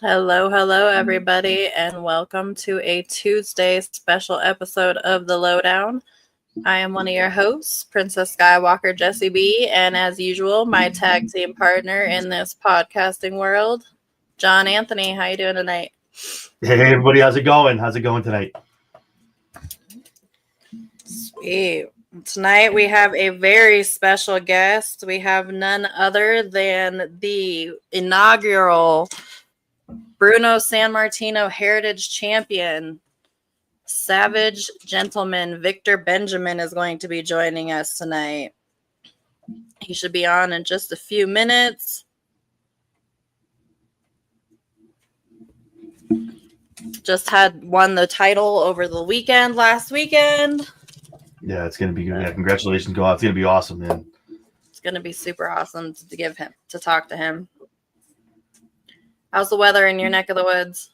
Hello, everybody, and welcome to a Tuesday special episode of the Lowdown. I am one of your hosts, Princess Skywalker Jessie B, and as usual, my tag team partner in this podcasting world, John Anthony. How you doing tonight? Hey, everybody, how's it going? How's it going tonight? Sweet. Tonight we have a very special guest. We have none other than the inaugural Bruno Sammartino Heritage Champion, Savage Gentleman Victor Benjamin is going to be joining us tonight. He should be on in just a few minutes. Just won the title over the weekend, last weekend. Yeah, it's going to be good. Yeah, congratulations, go out. It's going to be awesome, man. It's going to be super awesome to talk to him. How's the weather in your neck of the woods?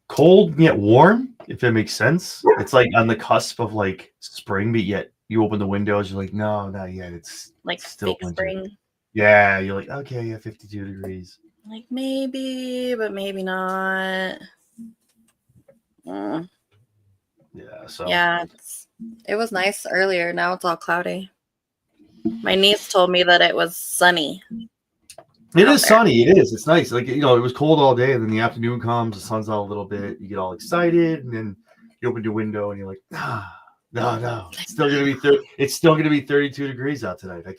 Cold yet warm, if it makes sense. It's like on the cusp of like spring, but yet you open the windows, you're like, no, not yet. It's like still fake spring. Yeah, you're like, okay, yeah, 52 degrees. Like maybe, but maybe not. Yeah, so yeah, it was nice earlier. Now it's all cloudy. My niece told me that it was sunny. It is sunny. It is. It's nice. Like, it was cold all day, and then the afternoon comes, the sun's out a little bit, you get all excited, and then you open your window and you're like, no. It's still gonna be 32 degrees out tonight. I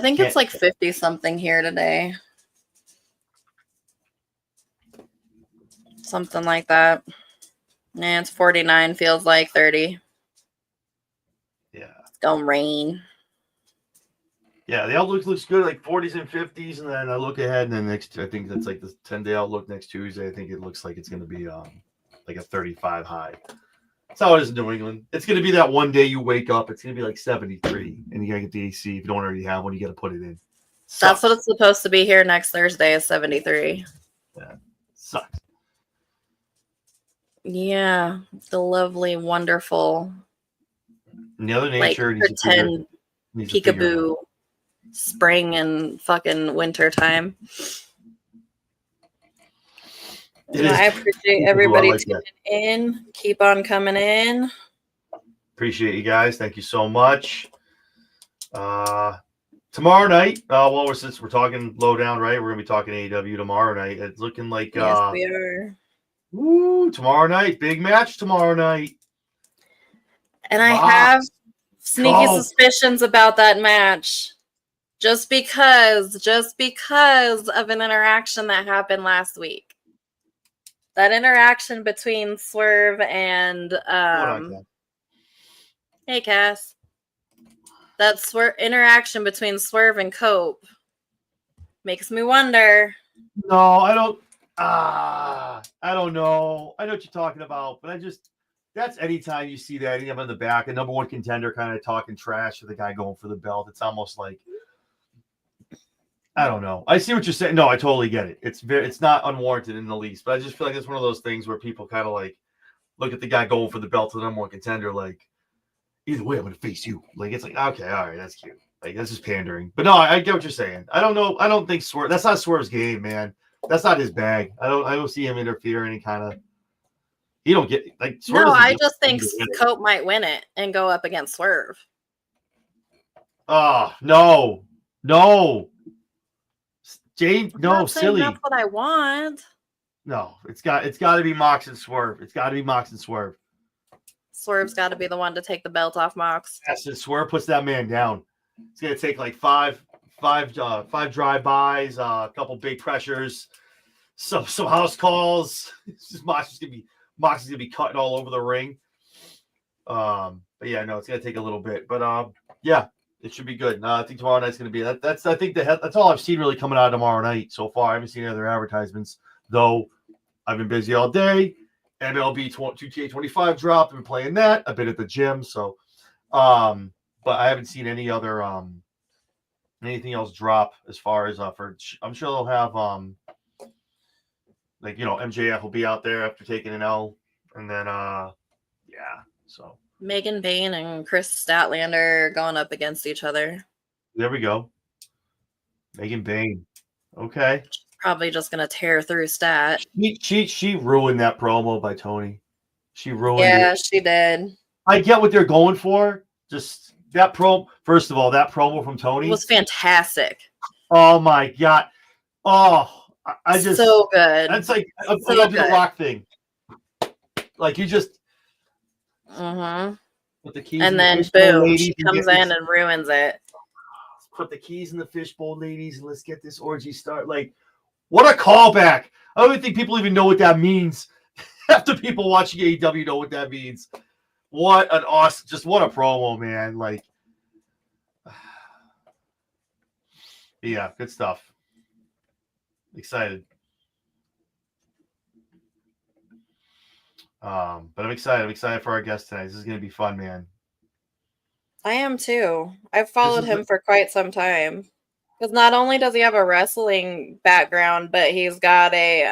think it's like 50 something here today. Something like that. And it's 49, feels like 30. Yeah. It's gonna rain. Yeah, the outlook looks good, like 40s and 50s, and then I look ahead, and then I think that's like the 10-day outlook next Tuesday. I think it looks like it's going to be like a 35 high. That's how it is in New England. It's going to be that one day you wake up, it's going to be like 73, and you got to get the AC. If you don't already have one, you got to put it in. That's what it's supposed to be here next Thursday is 73. Yeah, sucks. Yeah, the lovely, wonderful, and the other nature like pretend peekaboo spring and fucking winter time. I appreciate everybody tuning in. Keep on coming in. Appreciate you guys. Thank you so much. Tomorrow night, since we're talking Lowdown, right? We're gonna be talking AEW tomorrow night. It's looking like yes, we are. Woo, tomorrow night, big match tomorrow night. And I have sneaky suspicions about that match. Just because of an interaction that happened last week. That interaction between Swerve and hey Cass. That interaction between Swerve and Cope makes me wonder. No, I don't know. I know what you're talking about, but that's anytime you see that, I'm in the back, a number one contender kind of talking trash to the guy going for the belt. It's almost like, I don't know. I see what you're saying. No, I totally get it. It's not unwarranted in the least, but I just feel like it's one of those things where people kind of like look at the guy going for the belt to the number one contender, like, either way, I'm going to face you. Like, it's like, okay, all right, that's cute. Like, that's just pandering. But no, I get what you're saying. I don't know. I don't think that's not Swerve's game, man. That's not his bag. I don't see him interfere any kind of. He don't get like. Swerve no, I just think Cope might win it and go up against Swerve. Oh no, Jane, no, silly. That's what I want. No, it's got to be Mox and Swerve. It's got to be Mox and Swerve. Swerve's got to be the one to take the belt off Mox. Yes, and Swerve puts that man down. It's gonna take like five drive-bys, a couple big pressures, some house calls. It's just Mox is gonna be cutting all over the ring. But yeah, no, it's gonna take a little bit. But yeah, it should be good. I think tomorrow night's gonna be that's I think that's all I've seen really coming out of tomorrow night so far. I haven't seen any other advertisements, though. I've been busy all day. MLB 2K25 dropped. I've been playing that. I've been at the gym, so but I haven't seen any other anything else drop as far as for. I'm sure they'll have like MJF will be out there after taking an L, and then yeah, so Megan Bayne and Chris Statlander going up against each other. There we go. Megan Bayne. Okay. Probably just gonna tear through stat. She ruined that promo by Tony. She ruined Yeah, it. she did. I get what they're going for. Just that first of all, that promo from It Tony was fantastic. Oh my god. Oh, I just so good. That's like I So gotta do the good. Rock thing. Like you just Mm-hmm. put the keys in And the then fishbowl, boom, ladies, she and comes get in this. and ruins it. Put the keys in the fishbowl, ladies, and let's get this orgy start. Like, what a callback! I don't even think people even know what that means. Half the people watching AEW know what that means. What an awesome, just what a promo, man! Like, yeah, good stuff. Excited. But I'm excited. I'm excited for our guest tonight. This is gonna be fun, man. I am too. I've followed him for quite some time. Because not only does he have a wrestling background, but he's got a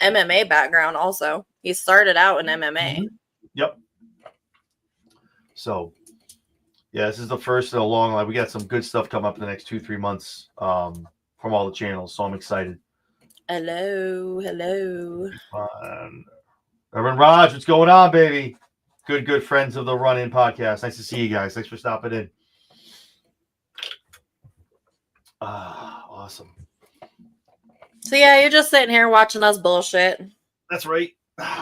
MMA background also. He started out in MMA. Mm-hmm. Yep. So, yeah, this is the first in a long line. We got some good stuff coming up in the next 2-3 months from all the channels. So I'm excited. Hello. Reverend Raj, what's going on, baby? Good friends of the Run In podcast. Nice to see you guys. Thanks for stopping in. Awesome. So yeah, you're just sitting here watching us bullshit. That's right.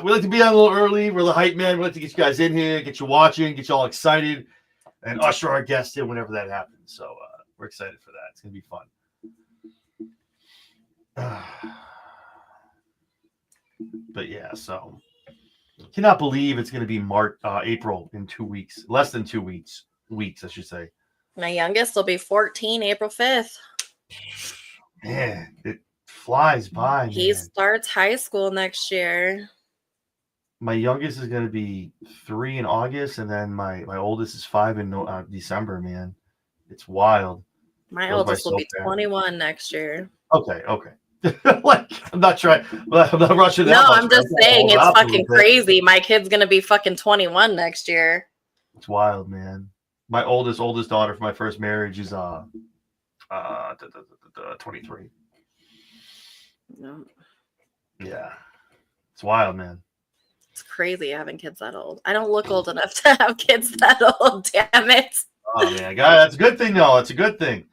We like to be on a little early. We're the hype man. We like to get you guys in here, get you watching, get you all excited, and usher our guests in whenever that happens. So we're excited for that. It's gonna be fun. But yeah, so cannot believe it's gonna be April in 2 weeks, less than 2 weeks, I should say. My youngest will be 14 April 5th. Man, it flies by. He starts high school next year. My youngest is going to be 3 in August, and then my oldest is 5 in December, man. It's wild. My oldest will be 21 next year. Okay. Like, I'm not trying. I'm not rushing that. No, much, I'm just saying it's fucking crazy. My kid's going to be fucking 21 next year. It's wild, man. My oldest daughter from my first marriage is 23. No. Yeah. It's wild, man. It's crazy having kids that old. I don't look old enough to have kids that old, damn it. Oh, man. God, that's a good thing, though. It's a good thing.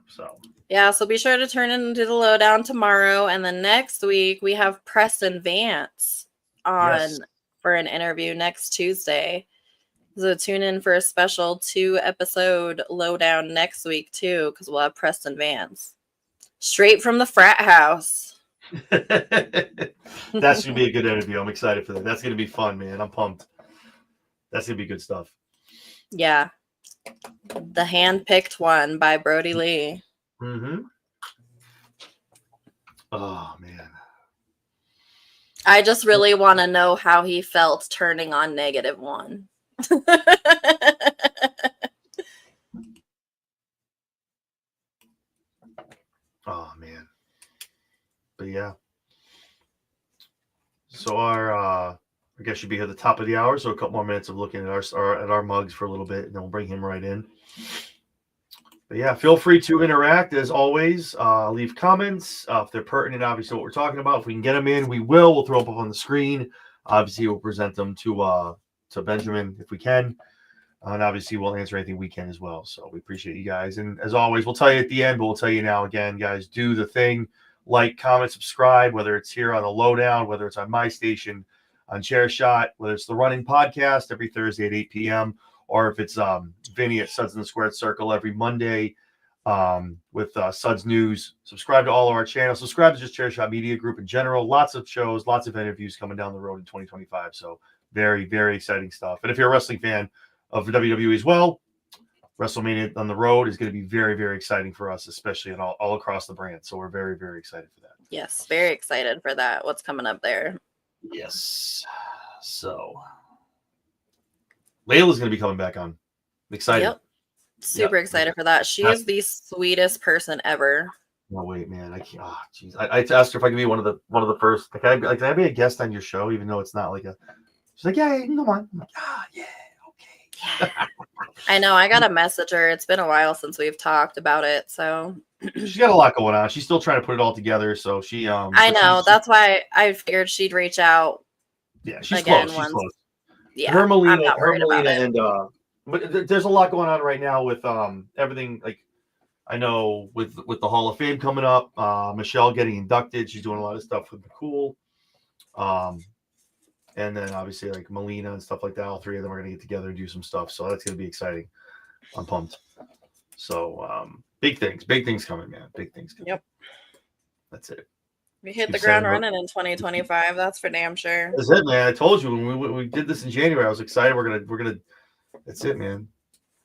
So be sure to turn into the Lowdown tomorrow. And then next week, we have Preston Vance on for an interview next Tuesday. So tune in for a special 2-episode Lowdown next week, too, because we'll have Preston Vance. Straight from the frat house. That's gonna be a good interview. I'm excited for that. That's gonna be fun, man. I'm pumped. That's gonna be good stuff. Yeah, the hand-picked one by Brody Lee. Mm-hmm. Oh man, I just really want to know how he felt turning on -1. Oh man, but yeah. So our I guess should be at the top of the hour. So a couple more minutes of looking at our mugs for a little bit, and then we'll bring him right in. But yeah, feel free to interact as always. Leave comments if they're pertinent. Obviously, what we're talking about. If we can get them in, we will. We'll throw them up on the screen. Obviously, we'll present them to Benjamin if we can. And obviously, we'll answer anything we can as well. So we appreciate you guys. And as always, we'll tell you at the end, but we'll tell you now again, guys, do the thing. Like, comment, subscribe, whether it's here on the Lowdown, whether it's on my station, on Chair Shot, whether it's the Running Podcast every Thursday at 8 p.m., or if it's Vinny at Suds in the Squared Circle every Monday with Suds News. Subscribe to all of our channels. Subscribe to just Chair Shot Media Group in general. Lots of shows, lots of interviews coming down the road in 2025. So very, very exciting stuff. And if you're a wrestling fan of WWE as well, WrestleMania on the road is going to be very, very exciting for us, especially all across the brand. So we're very, very excited for that. Yes, very excited for that. What's coming up there? Yes. So Layla's going to be coming back on. I'm excited. Yep. Super excited for that. She is the sweetest person ever. No, wait, man. I can't. Oh, jeez. I asked her if I could be one of the first. Can I be a guest on your show, even though it's not like a. She's like, yeah, you can come on. I'm like, yeah, okay. I know. I got a message her. It's been a while since we've talked about it, so She's got a lot going on. She's still trying to put it all together. So she I know. That's why I figured she'd reach out yeah, she's again close. She's once. close. Yeah, Her Melina, I'm not worried about it. and but there's a lot going on right now with everything. Like I know with the Hall of Fame coming up, Michelle getting inducted. She's doing a lot of stuff with the cool. And then obviously like Melina and stuff like that. All three of them are going to get together and do some stuff. So that's going to be exciting. I'm pumped. So big things coming, man. Big things coming. Yep. That's it. We hit the ground running in 2025. That's for damn sure. That's it, man. I told you when we did this in January, I was excited. We're gonna. That's it, man.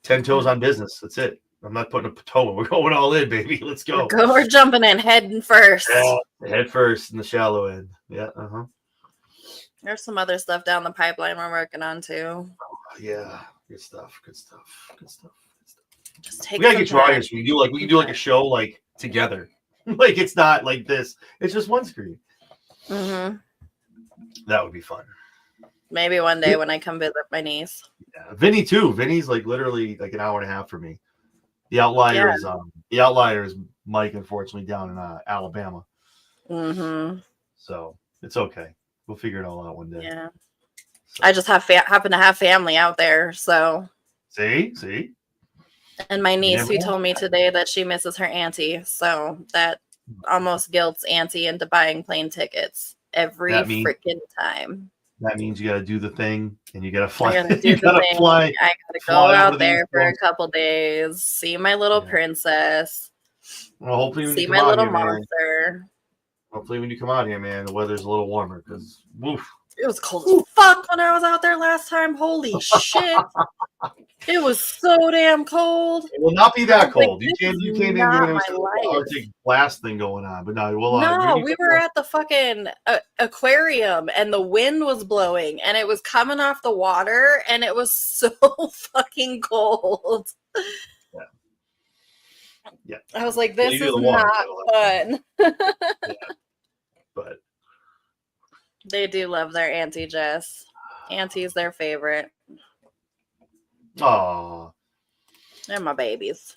10 toes on business. That's it. I'm not putting a toe. We're going all in, baby. Let's go. We're jumping in head first. Yeah, head first in the shallow end. Yeah. There's some other stuff down the pipeline we're working on too. Yeah. Good stuff. Just take. We gotta get dryers. We can do like a show like together. Like it's not like this. It's just one screen. Mm-hmm. That would be fun. Maybe one day when I come visit my niece. Yeah. Vinny too. Vinny's like literally like an hour and a half for me. The outlier is Mike, unfortunately, down in Alabama. Mm-hmm. So it's okay. We'll figure it all out one day. Yeah. So. I just happen to have family out there, so. See. And my niece who told me today that she misses her auntie, so that almost guilts auntie into buying plane tickets every freaking time. That means you got to do the thing, and you got to fly. I got to do the thing. I got to go out there for a couple days, see my little princess. Well, hopefully when see you come my out little here, monster. Man, hopefully when you come out here, man, the weather's a little warmer because it was cold as fuck when I was out there last time. Holy shit. It was so damn cold. It will not be that cold. Like, you came in here and there was an Arctic blast thing going on, but no, we were at the fucking aquarium and the wind was blowing and it was coming off the water and it was so fucking cold. Yeah. I was like, this is not fun. But they do love their Auntie Jess. Auntie's their favorite. Aww. They're my babies.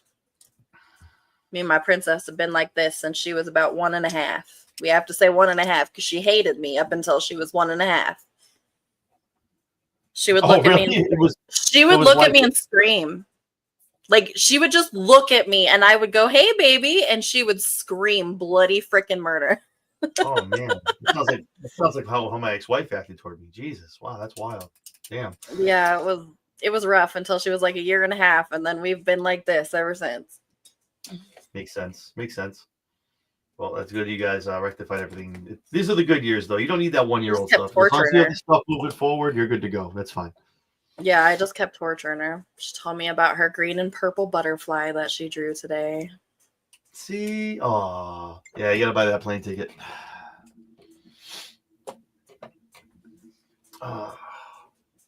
Me and my princess have been like this since she was about 1.5. We have to say 1.5 because she hated me up until she was 1.5. She would look at me and she would look at me and scream. Like she would just look at me and I would go, "Hey baby," and she would scream bloody freaking murder. Oh man. It sounds like how my ex-wife acted toward me. Jesus. Wow, that's wild. Damn. Yeah, it was rough until she was like 1.5 years, and then we've been like this ever since. Makes sense. Well, that's good. You guys rectified everything. These are the good years, though. You don't need that 1-year-old stuff. As long as you have the stuff moving forward, you're good to go. That's fine. Yeah, I just kept torturing her. She told me about her green and purple butterfly that she drew today. See? Aw. Yeah, you got to buy that plane ticket.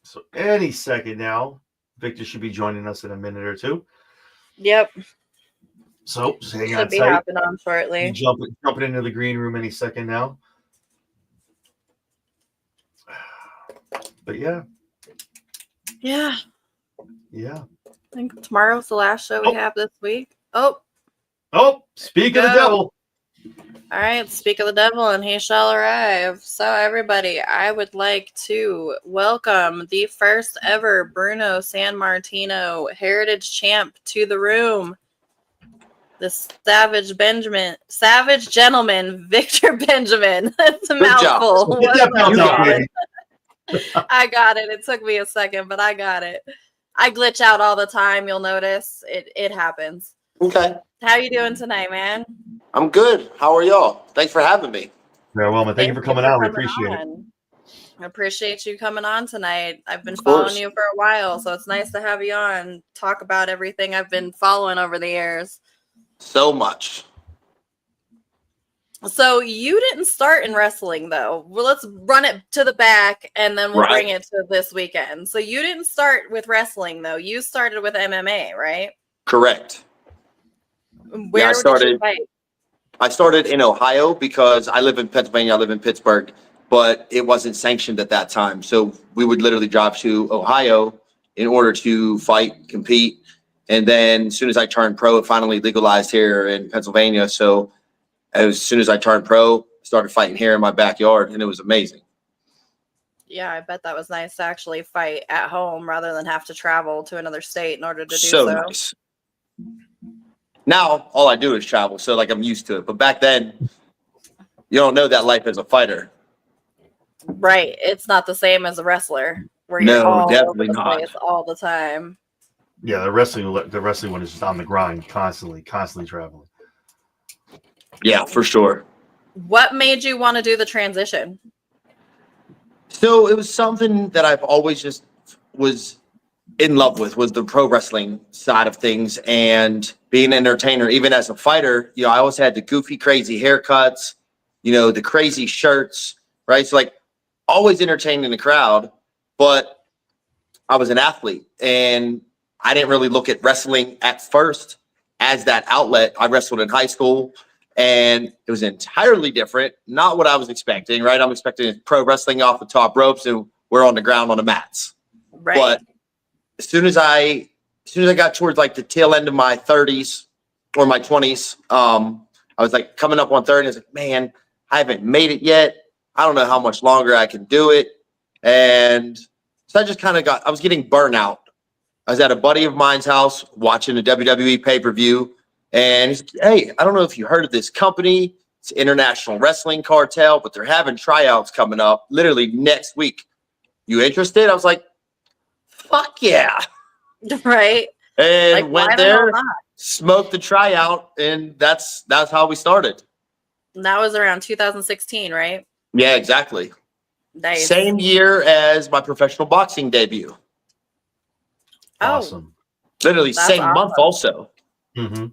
So any second now, Victor should be joining us in a minute or two. Yep. So just hang on. Should be hopping on shortly. Jumping into the green room any second now. But yeah. Yeah. Yeah. I think tomorrow's the last show we have this week. Oh, speak of the devil. All right, speak of the devil, and he shall arrive. So, everybody, I would like to welcome the first ever Bruno Sammartino Heritage Champ to the room. The Savage Gentleman, Victor Benjamin. That's a mouthful. I got it. It took me a second, but I got it. I glitch out all the time. You'll notice it happens. Okay. How you doing tonight, man? I'm good. How are y'all? Thanks for having me. Very well, man. Thank you for coming on. We appreciate it. I appreciate you coming on tonight. I've been following you for a while, so it's nice to have you on. Talk about everything I've been following over the years. So much. So you didn't start in wrestling, though. Well, let's run it to the back, and then we'll bring it to this weekend. So you didn't start with wrestling, though. You started with MMA, right? Correct. Where did you fight? I started in Ohio because I live in Pennsylvania. I live in Pittsburgh, but it wasn't sanctioned at that time. So we would literally drive to Ohio in order to fight, compete. And then as soon as I turned pro, it finally legalized here in Pennsylvania. So as soon as I turned pro, I started fighting here in my backyard, and it was amazing. Yeah, I bet that was nice to actually fight at home rather than have to travel to another state in order to do So so. nice. Now all I do is travel, so like I'm used to it. But back then, you don't know that life as a fighter. Right. It's not the same as a wrestler where No, you're all definitely over the not. place all the time. Yeah, the wrestling one is just on the grind, constantly traveling. Yeah, for sure. What made you want to do the transition? So it was something that I've always just was in love with, was the pro wrestling side of things and being an entertainer. Even as a fighter, I always had the goofy, crazy haircuts, the crazy shirts, right? So like always entertaining the crowd, but I was an athlete and I didn't really look at wrestling at first as that outlet. I wrestled in high school and it was entirely different. Not what I was expecting, right? I'm expecting pro wrestling off the top ropes and we're on the ground on the mats. Right. But as soon as I got towards like the tail end of my 30s or my 20s, I was like coming up on 30. I was like, man, I haven't made it yet. I don't know how much longer I can do it. And so I just kind of I was getting burnout. I was at a buddy of mine's house watching a WWE pay-per-view. And he's like, hey, I don't know if you heard of this company. It's International Wrestling Cartel, but they're having tryouts coming up literally next week. You interested? I was like, fuck yeah. Right. And Like, why went the hell there, not? smoked the tryout, and that's how we started. That was around 2016, right? Yeah, exactly. Nice. Same year as my professional boxing debut. Oh, Awesome. Literally That's same awesome. month also. Mm-hmm.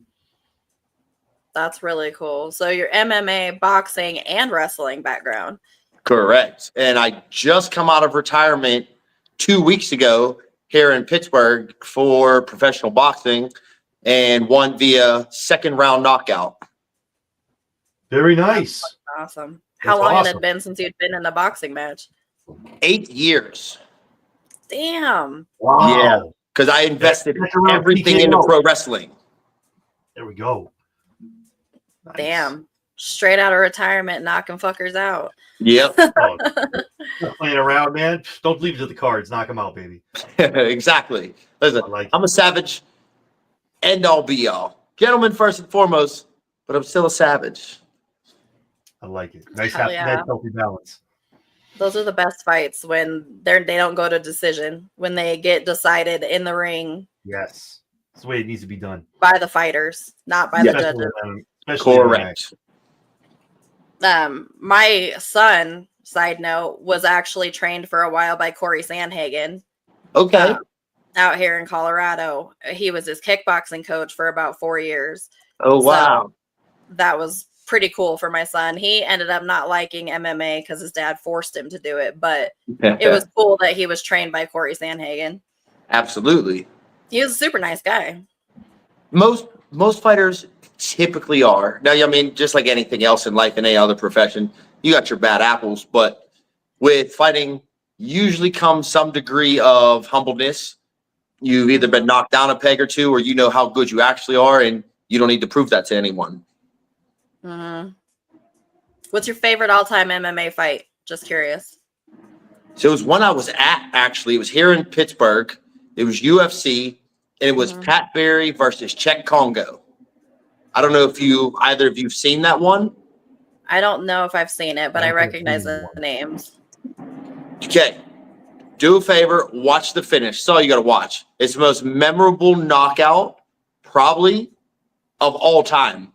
that's really cool. So your MMA, boxing, and wrestling background. Correct. And I just come out of retirement 2 weeks ago here in Pittsburgh for professional boxing and won via second round knockout. Very nice. Awesome. How That's long had awesome. it been since you'd been in a boxing match? 8 years. Damn. Wow. Yeah. Because I invested That's around everything into TKO. pro wrestling. There we go. Nice. Damn. Straight out of retirement, knocking fuckers out. Yep. Oh, not playing around, man. Don't leave it to the cards. Knock them out, baby. Exactly. Listen, I like I'm a savage. End all be all. Gentlemen first and foremost, but I'm still a savage. I like it. Nice, Hell yeah. nice healthy balance. Those are the best fights when they don't go to decision, when they get decided in the ring Yes. That's the way it needs to be done. by the fighters, not by the Especially judges. especially Correct. My son, side note, was actually trained for a while by Corey Sandhagen Okay. out here in Colorado. He was his kickboxing coach for about 4 years. Oh, wow. That was pretty cool for my son. He ended up not liking MMA because his dad forced him to do it, but it was cool that he was trained by Corey Sandhagen. Absolutely. He was a super nice guy. Most fighters typically are. Now, I mean, just like anything else in life, in any other profession, you got your bad apples, but with fighting usually comes some degree of humbleness. You've either been knocked down a peg or two, or you know how good you actually are, and you don't need to prove that to anyone. Mm-hmm. What's your favorite all-time MMA fight? Just curious. So it was one I was at, actually. It was here in Pittsburgh. It was UFC, and it was Pat Barry versus Czech Congo. I don't know if either of you've seen that one. I don't know if I've seen it, but I recognize the names. Okay. Do a favor, watch the finish. That's all you got to watch. It's the most memorable knockout, probably, of all time.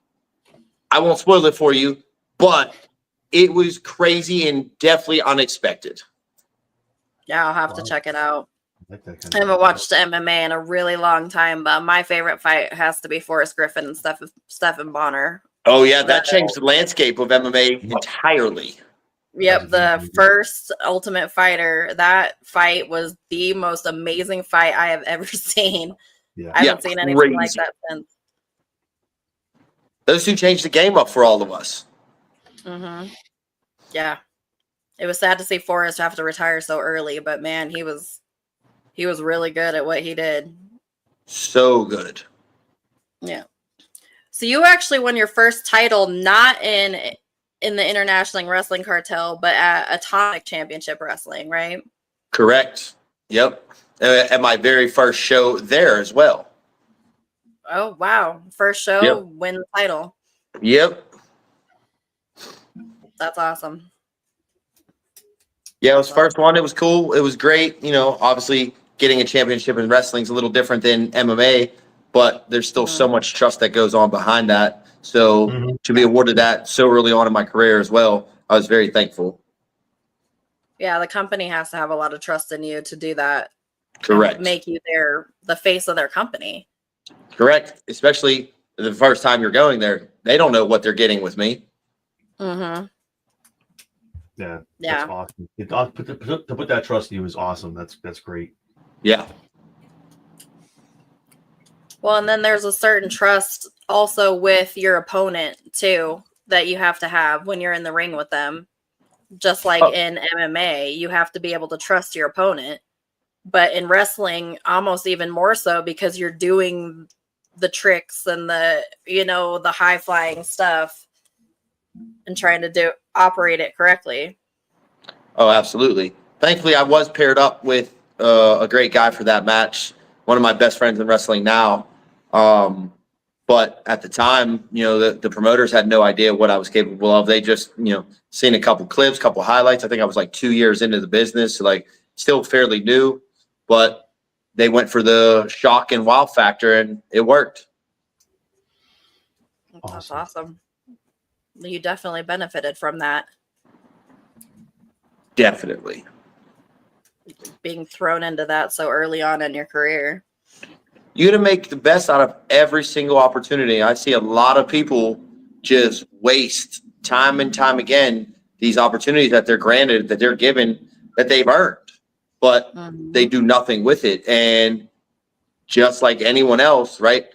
I won't spoil it for you, but it was crazy and definitely unexpected. Yeah, I'll have to check it out. I like that kind I haven't watched MMA in a really long time, but my favorite fight has to be Forrest Griffin and Stephen Bonner. Oh, yeah, that changed the landscape of MMA entirely. Yep, the first Ultimate Fighter. That fight was the most amazing fight I have ever seen. Yeah. I haven't seen anything like that since. Those two changed the game up for all of us. Mm-hmm. Yeah. It was sad to see Forrest have to retire so early, but man, he was He was really good at what he did. So good. Yeah. So you actually won your first title not in the International Wrestling Cartel, but at Atomic Championship Wrestling, right? Correct. Yep. At my very first show there as well. Oh, wow. First show, Yep. win the title. Yep. That's awesome. Yeah, it was first one. It was cool. It was great. You know, obviously getting a championship in wrestling is a little different than MMA, but there's still so much trust that goes on behind that. So to be awarded that so early on in my career as well, I was very thankful. Yeah, the company has to have a lot of trust in you to do that. Correct. Make you the face of their company. Correct. Especially the first time you're going there. They don't know what they're getting with me. Mm-hmm. Yeah. Yeah. That's awesome. To put that trust in you is awesome. That's great. Yeah. Well, and then there's a certain trust also with your opponent too that you have to have when you're in the ring with them. Just like in MMA, you have to be able to trust your opponent. But in wrestling, almost even more so because you're doing the tricks and the high flying stuff and trying to operate it correctly. Oh, absolutely. Thankfully, I was paired up with a great guy for that match. One of my best friends in wrestling now. But at the time, the promoters had no idea what I was capable of. They just, seen a couple clips, couple highlights. I think I was like 2 years into the business, so like still fairly new, but they went for the shock and wow factor and it worked. That's awesome. You definitely benefited from that. Definitely. Being thrown into that so early on in your career. You got to make the best out of every single opportunity. I see a lot of people just waste time and time again these opportunities that they're granted, that they're given, that they've earned, but they do nothing with it. And just like anyone else, right?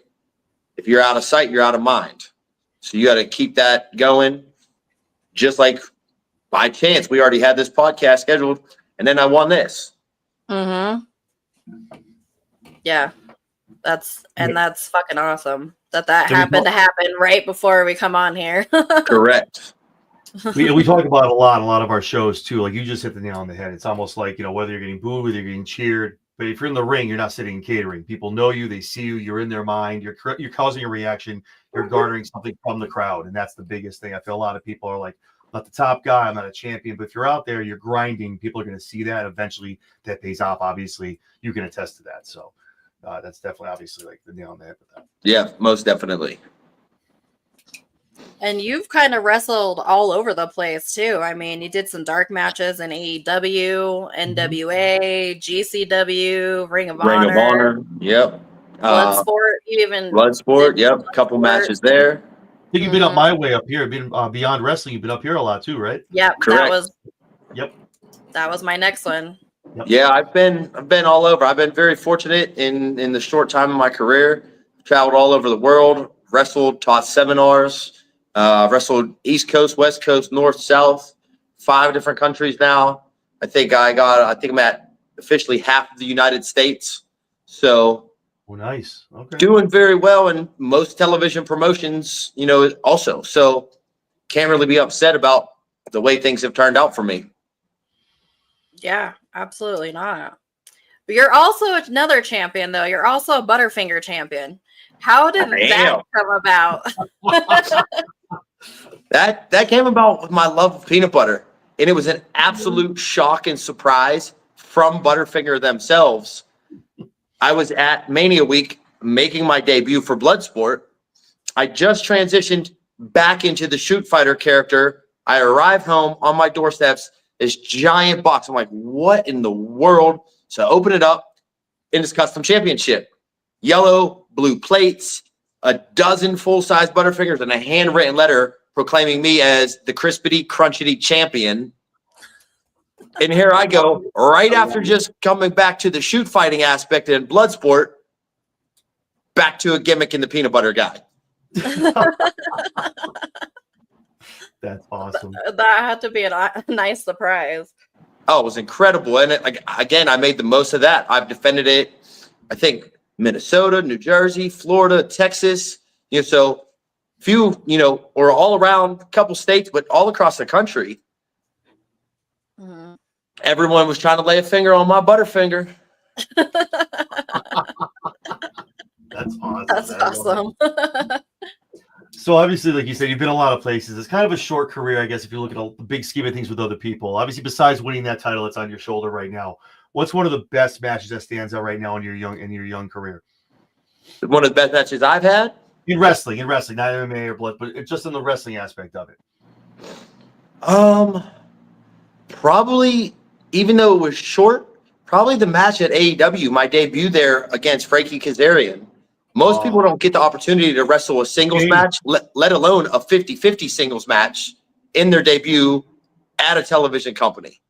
If you're out of sight, you're out of mind. So you got to keep that going. Just like by chance, we already had this podcast scheduled, and then I won this. Yeah. That's fucking awesome that happened to happen right before we come on here. Correct. We talk about a lot of our shows too. Like you just hit the nail on the head. It's almost like, whether you're getting booed, whether you're getting cheered, but if you're in the ring, you're not sitting in catering. People know you, they see you, you're in their mind, you're causing a reaction, you're garnering something from the crowd. And that's the biggest thing. I feel a lot of people are like, I'm not the top guy, I'm not a champion, but if you're out there, you're grinding, people are going to see that. Eventually that pays off. Obviously you can attest to that. So that's definitely obviously like the nail on the head with that. Yeah, most definitely. And you've kind of wrestled all over the place too. I mean, you did some dark matches in AEW, NWA, GCW, Ring of Honor. Yep. Bloodsport. Bloodsport. Yep. A couple matches there. I think you've been up my way up here. Been beyond wrestling. You've been up here a lot too, right? Yep. Correct. That was my next one. Yep. Yeah, I've been all over. I've been very fortunate in the short time of my career. Traveled all over the world, wrestled, taught seminars, wrestled East Coast, West Coast, North, South, 5 different countries now. I think I'm at officially half of the United States. So nice. Okay. Doing very well in most television promotions, also. So can't really be upset about the way things have turned out for me. Yeah, absolutely not. But you're also another champion, though. You're also a Butterfinger champion. How did that come about? That came about with my love of peanut butter. And it was an absolute shock and surprise from Butterfinger themselves. I was at Mania Week making my debut for Bloodsport. I just transitioned back into the shoot fighter character. I arrived home on my doorsteps, this giant box. I'm like, what in the world? So I open it up in this custom championship. Yellow, blue plates, a dozen full-size Butterfingers, and a handwritten letter proclaiming me as the crispity, crunchity champion. And here I go, right after just coming back to the shoot fighting aspect in Bloodsport, back to a gimmick in the peanut butter guy. That's awesome. That had to be a nice surprise. Oh, it was incredible. And like again, I made the most of that. I've defended it, I think, Minnesota, New Jersey, Florida, Texas, so few, or all around a couple states, but all across the country. Mhm. Everyone was trying to lay a finger on my Butterfinger. That's awesome. That's man. I love it. awesome. So obviously, like you said, you've been a lot of places. It's kind of a short career, I guess, if you look at the big scheme of things with other people. Obviously, besides winning that title that's on your shoulder right now, what's one of the best matches that stands out right now in your young career? One of the best matches I've had In wrestling, not MMA or blood, but it's just in the wrestling aspect of it. Probably, even though it was short, probably the match at AEW, my debut there against Frankie Kazarian. Most people don't get the opportunity to wrestle a singles match, let alone a 50-50 singles match in their debut at a television company.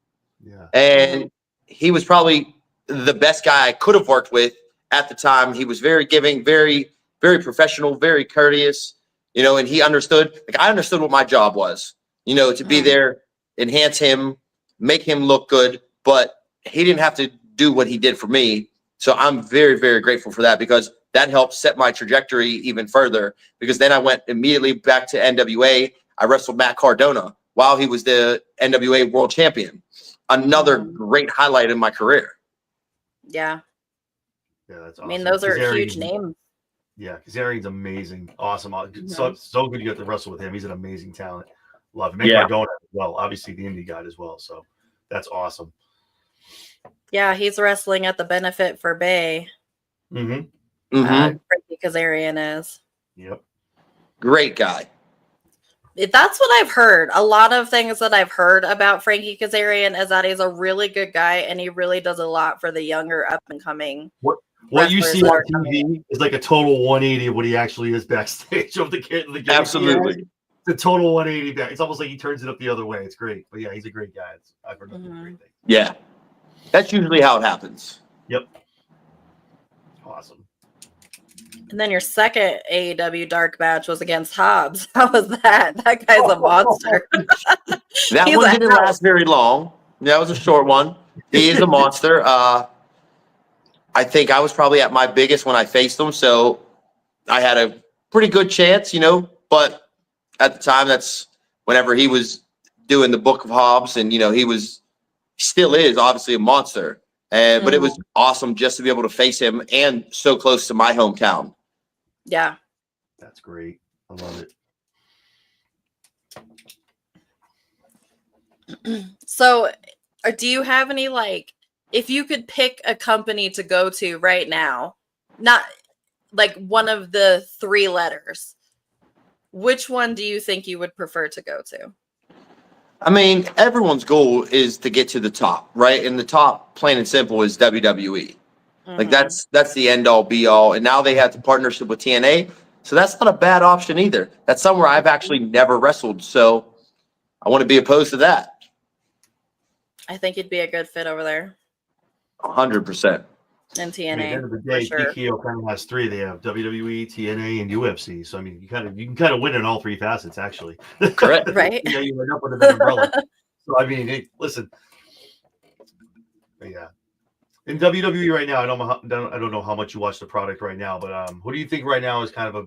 Yeah. And he was probably the best guy I could have worked with at the time. He was very giving, very, very professional, very courteous, and he understood, like I understood what my job was, to be there, enhance him, make him look good, but he didn't have to do what he did for me. So I'm very, very grateful for that, because that helped set my trajectory even further, because then I went immediately back to NWA. I wrestled Matt Cardona while he was the NWA world champion. Another great highlight in my career. Yeah. Yeah, that's awesome. I mean, those are huge names. Yeah, Kazarian's amazing. Awesome. So good you got to wrestle with him. He's an amazing talent. Love him. And Cardona as well. Obviously, the indie guy as well. So that's awesome. Yeah, he's wrestling at the Benefit for Bay. Mm-hmm. Frankie Kazarian is. Yep. Great guy. That's what I've heard. A lot of things that I've heard about Frankie Kazarian is that he's a really good guy and he really does a lot for the younger up and coming. What you see on TV is like a total 180 of what he actually is backstage of the kid. Absolutely. The total 180 back. It's almost like he turns it up the other way. It's great. But yeah, he's a great guy. I've heard nothing great things. Yeah. That's usually how it happens. Yep. Awesome. And then your second AEW dark match was against Hobbs. How was that? That guy's a monster. That one didn't last very long. That was a short one. He is a monster. I think I was probably at my biggest when I faced him, so I had a pretty good chance, but at the time, that's whenever he was doing the Book of Hobbs, and he still is obviously a monster. But it was awesome just to be able to face him and so close to my hometown. Yeah. That's great. I love it. So do you have any, if you could pick a company to go to right now, not like one of the 3 letters, which one do you think you would prefer to go to? I mean, everyone's goal is to get to the top, right? And the top, plain and simple, is WWE. Like that's the end all be all. And now they have the partnership with TNA. So that's not a bad option either. That's somewhere I've actually never wrestled. So I want to be opposed to that. I think you'd be a good fit over there. 100%. And TNA. At the end of the day, sure. TKO kind of has 3. They have WWE, TNA, and UFC. So I mean, you can kind of win in all 3 facets, actually. Correct. Right. Yeah, you end up with a big umbrella. So I mean, hey, listen. But yeah. In WWE right now, I don't know how much you watch the product right now, but who do you think right now is kind of a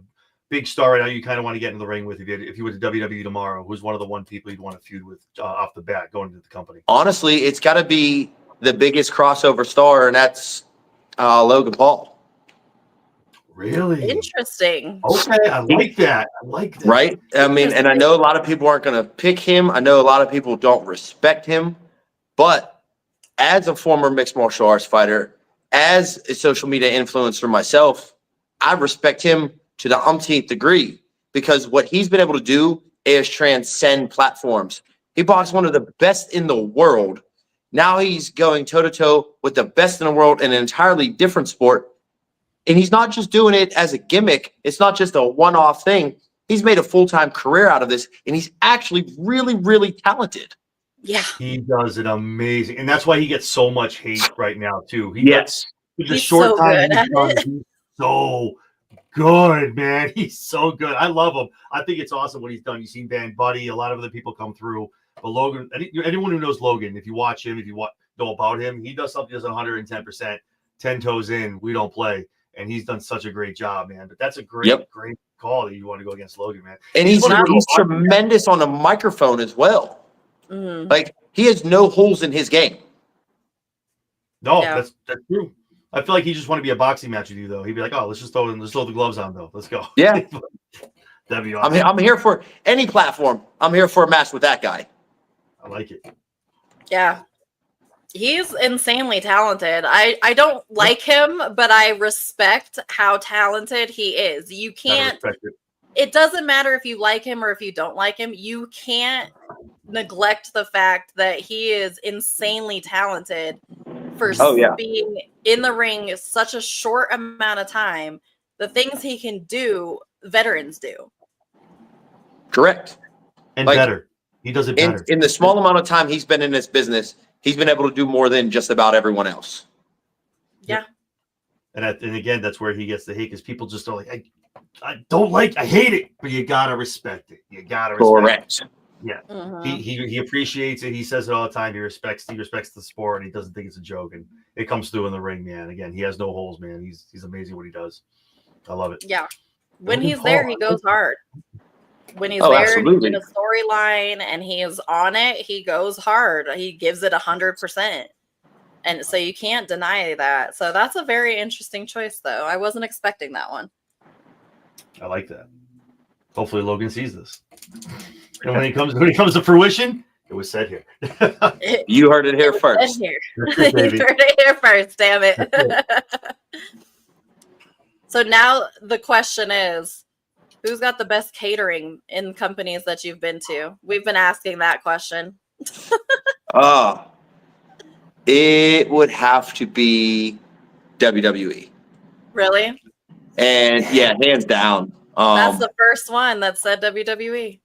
big star right now you kind of want to get in the ring with if you went to WWE tomorrow? Who's one of the people you'd want to feud with off the bat going into the company? Honestly, it's got to be the biggest crossover star, and that's Logan Paul. Really interesting. Okay, I like that. Right? I mean, and I know a lot of people aren't going to pick him. I know a lot of people don't respect him, but as a former mixed martial arts fighter, as a social media influencer myself, I respect him to the umpteenth degree, because what he's been able to do is transcend platforms. He boxed one of the best in the world. Now he's going toe-to-toe with the best in the world in an entirely different sport. And he's not just doing it as a gimmick. It's not just a one-off thing. He's made a full-time career out of this, and he's actually really, really talented. Yeah. He does it amazing. And that's why he gets so much hate right now, too. Yes. He's so good, man. He's so good. I love him. I think it's awesome what he's done. You've seen Van Buddy. A lot of other people come through. But Logan, anyone who knows Logan, if you watch him, if you know about him, he does something that's 110%, 10 toes in, we don't play. And he's done such a great job, man. But that's a great call that you want to go against Logan, man. And he's tremendous on the microphone as well. Mm-hmm. Like, he has no holes in his game. No, that's true. I feel like he just want to be a boxing match with you, though. He'd be like, "Oh, let's throw the gloves on, though. Let's go." Yeah, that'd be awesome. I'm here for any platform. I'm here for a match with that guy. I like it. Yeah, he's insanely talented. I don't like him, but I respect how talented he is. You can't. It doesn't matter if you like him or if you don't like him. You can't neglect the fact that he is insanely talented for being in the ring such a short amount of time. The things he can do, veterans do. Correct. And better. He does it better. In the small amount of time he's been in this business, he's been able to do more than just about everyone else. Yeah. And again, that's where he gets the hate, because people just are like, I hate it, but you gotta respect it. You gotta respect it. Yeah. Mm-hmm. He appreciates it. He says it all the time. He respects the sport, and he doesn't think it's a joke. And it comes through in the ring, man. Again, he has no holes, man. He's amazing what he does. I love it. Yeah. When he's there, he goes hard. When he's there in a storyline and he is on it, he goes hard. He gives it 100%. And so you can't deny that. So that's a very interesting choice, though. I wasn't expecting that one. I like that. Hopefully Logan sees this. And when he comes to fruition, it was said here. You heard it here first. You heard it here first, damn it. So now the question is, who's got the best catering in companies that you've been to? We've been asking that question. It would have to be WWE. Really? And yeah, hands down. That's the first one that said WWE.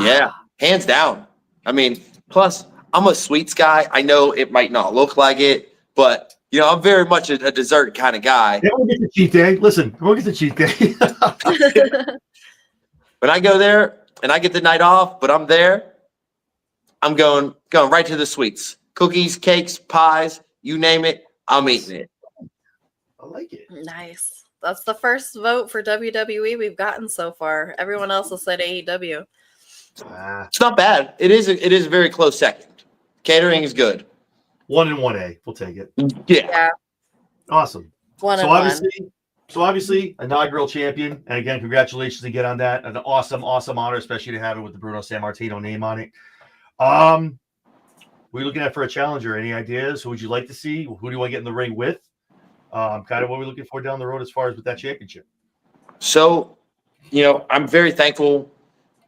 Yeah, hands down. I mean, plus I'm a sweets guy. I know it might not look like it, but I'm very much a dessert kind of guy. Yeah, we'll get the cheat day. Listen, we'll get the cheat day. When I go there and I get the night off, but I'm there, I'm going right to the sweets. Cookies, cakes, pies, you name it, I'm eating it. I like it. Nice. That's the first vote for WWE we've gotten so far. Everyone else has said AEW. It's not bad. It is a very close second. Catering is good. 1 and 1A. We'll take it. Yeah. Awesome. So obviously, inaugural champion. And again, congratulations again on that. An awesome honor, especially to have it with the Bruno Sammartino name on it. What are you looking at for a challenger? Any ideas? Who would you like to see? Who do you want to get in the ring with? Kind of what we're looking for down the road as far as with that championship. So, I'm very thankful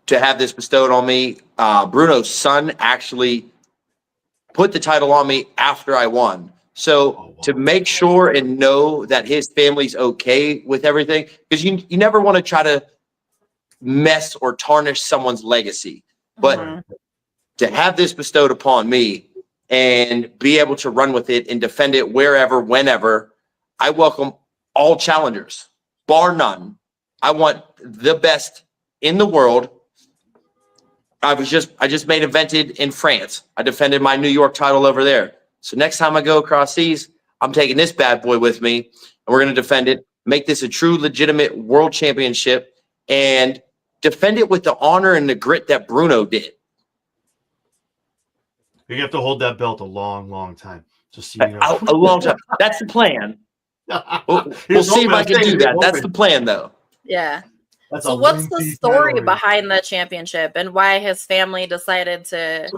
to have this bestowed on me. Bruno's son actually put the title on me after I won. So to make sure and know that his family's okay with everything, because you never want to try to mess or tarnish someone's legacy. But to have this bestowed upon me and be able to run with it and defend it wherever, whenever, I welcome all challengers, bar none. I want the best in the world. I just main evented in France. I defended my New York title over there. So next time I go across seas, I'm taking this bad boy with me, and we're going to defend it, make this a true, legitimate world championship, and defend it with the honor and the grit that Bruno did. You have to hold that belt a long, long time. Just so you know. A long time. That's the plan. We'll see if I can do that. That's the plan, though. Yeah. So what's the story behind the championship and why his family decided to?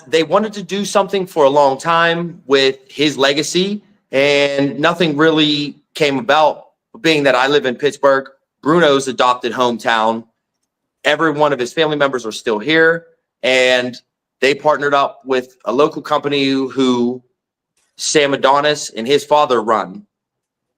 They wanted to do something for a long time with his legacy, and nothing really came about. Being that I live in Pittsburgh, Bruno's adopted hometown, every one of his family members are still here, and they partnered up with a local company who Sam Adonis and his father run.